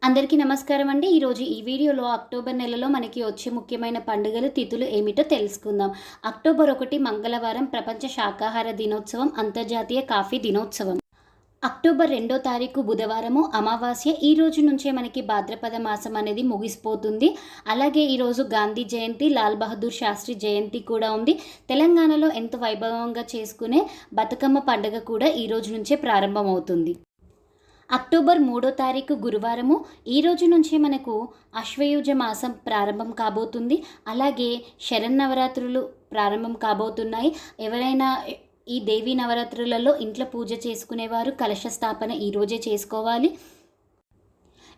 అందరికీ నమస్కారం అండి. ఈరోజు ఈ వీడియోలో అక్టోబర్ నెలలో మనకి వచ్చే ముఖ్యమైన పండుగలు, తిథులు ఏమిటో తెలుసుకుందాం. అక్టోబర్ 1 మంగళవారం ప్రపంచ శాకాహార దినోత్సవం, అంతర్జాతీయ కాఫీ దినోత్సవం. అక్టోబర్ 2 తారీఖు బుధవారము అమావాస్య. ఈ రోజు నుంచే మనకి భాద్రపద మాసం అనేది ముగిసిపోతుంది. అలాగే ఈరోజు గాంధీ జయంతి, లాల్ బహదూర్ శాస్త్రి జయంతి కూడా ఉంది. తెలంగాణలో ఎంతో వైభవంగా చేసుకునే బతుకమ్మ పండుగ కూడా ఈ రోజు నుంచే ప్రారంభమవుతుంది. అక్టోబర్ 3 తారీఖు గురువారము. ఈ రోజు నుంచే మనకు అశ్వయుజ మాసం ప్రారంభం కాబోతుంది. అలాగే శరన్నవరాత్రులు ప్రారంభం కాబోతున్నాయి. ఎవరైనా ఈ దేవీ నవరాత్రులలో ఇంట్లో పూజ చేసుకునేవారు కలశ స్థాపన ఈరోజే చేసుకోవాలి.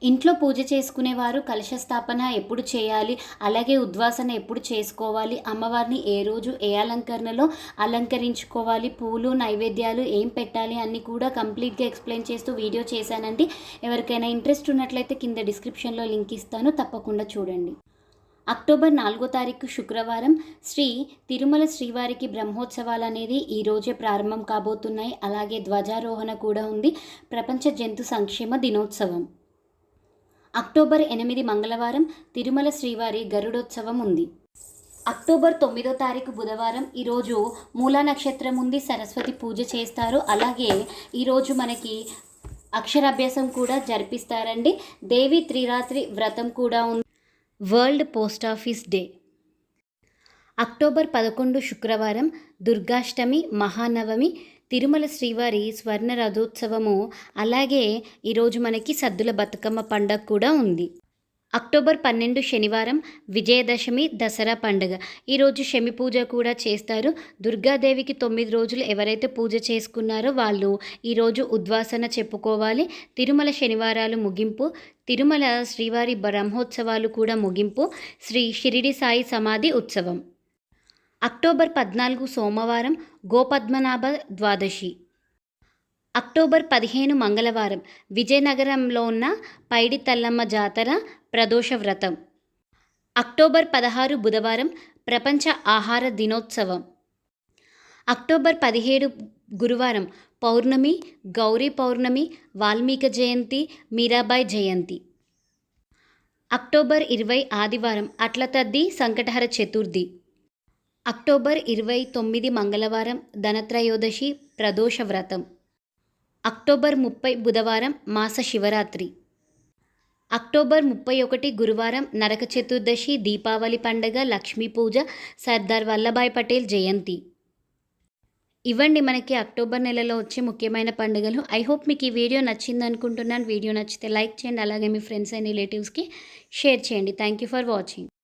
ఇంట్లో పూజ చేసుకునేవారు కలశ స్థాపన ఎప్పుడు చేయాలి, అలాగే ఉద్వాసన ఎప్పుడు చేసుకోవాలి, అమ్మవారిని ఏ రోజు ఏ అలంకరణలో అలంకరించుకోవాలి, పూలు నైవేద్యాలు ఏం పెట్టాలి అన్నీ కూడా కంప్లీట్గా ఎక్స్ప్లెయిన్ చేస్తూ వీడియో చేశానండి. ఎవరికైనా ఇంట్రెస్ట్ ఉన్నట్లయితే కింద డిస్క్రిప్షన్లో లింక్ ఇస్తాను, తప్పకుండా చూడండి. అక్టోబర్ 4 తారీఖు శుక్రవారం శ్రీ తిరుమల శ్రీవారికి బ్రహ్మోత్సవాలు అనేది ఈరోజే ప్రారంభం కాబోతున్నాయి. అలాగే ధ్వజారోహణ కూడా ఉంది. ప్రపంచ జంతు సంక్షేమ దినోత్సవం. అక్టోబర్ 8 మంగళవారం తిరుమల శ్రీవారి గరుడోత్సవం ఉంది. అక్టోబర్ 9 తారీఖు బుధవారం. ఈరోజు మూలా నక్షత్రం ఉంది, సరస్వతి పూజ చేస్తారు. అలాగే ఈరోజు మనకి అక్షరాభ్యాసం కూడా జరిపిస్తారండి. దేవి త్రిరాత్రి వ్రతం కూడా ఉంది. World post office day. October 11 శుక్రవారం దుర్గాష్టమి, మహానవమి, తిరుమల శ్రీవారి స్వర్ణ రథోత్సవము. అలాగే ఈరోజు మనకి సద్దుల బతుకమ్మ పండగ కూడా ఉంది. అక్టోబర్ 12 శనివారం విజయదశమి, దసరా పండుగ. ఈరోజు శమి పూజ కూడా చేస్తారు. దుర్గాదేవికి 9 రోజులు ఎవరైతే పూజ చేసుకున్నారో వాళ్ళు ఈరోజు ఉద్వాసన చెప్పుకోవాలి. తిరుమల శనివారాలు ముగింపు, తిరుమల శ్రీవారి బ్రహ్మోత్సవాలు కూడా ముగింపు, శ్రీ షిరిడి సాయి సమాధి ఉత్సవం. అక్టోబర్ 14 సోమవారం గోపద్మనాభ ద్వాదశి. అక్టోబర్ 15 మంగళవారం విజయనగరంలో ఉన్న పైడి తల్లమ్మ జాతర ప్రదోష వ్రతం. అక్టోబర్ 16 బుధవారం ప్రపంచ ఆహార దినోత్సవం. అక్టోబర్ 17 గురువారం పౌర్ణమి, గౌరీ పౌర్ణమి, వాల్మీకి జయంతి, మీరాబాయి జయంతి. అక్టోబర్ 20 ఆదివారం అట్ల తద్ది సంకటహర చతుర్థి. అక్టోబర్ 29 మంగళవారం ధనత్రయోదశి ప్రదోష వ్రతం. అక్టోబర్ 30 బుధవారం మాస శివరాత్రి. అక్టోబర్ 31 గురువారం నరక చతుర్దశి, దీపావళి పండగ, లక్ష్మీ పూజ, సర్దార్ వల్లభాయ్ పటేల్ జయంతి. ఇవ్వండి మనకి అక్టోబర్ నెలలో వచ్చే ముఖ్యమైన పండుగలు. ఐ హోప్ మీకు ఈ వీడియో నచ్చింది అనుకుంటున్నాను. వీడియో నచ్చితే లైక్ చేయండి, అలాగే మీ ఫ్రెండ్స్ అండ్ రిలేటివ్స్కి షేర్ చేయండి. Thank you for watching.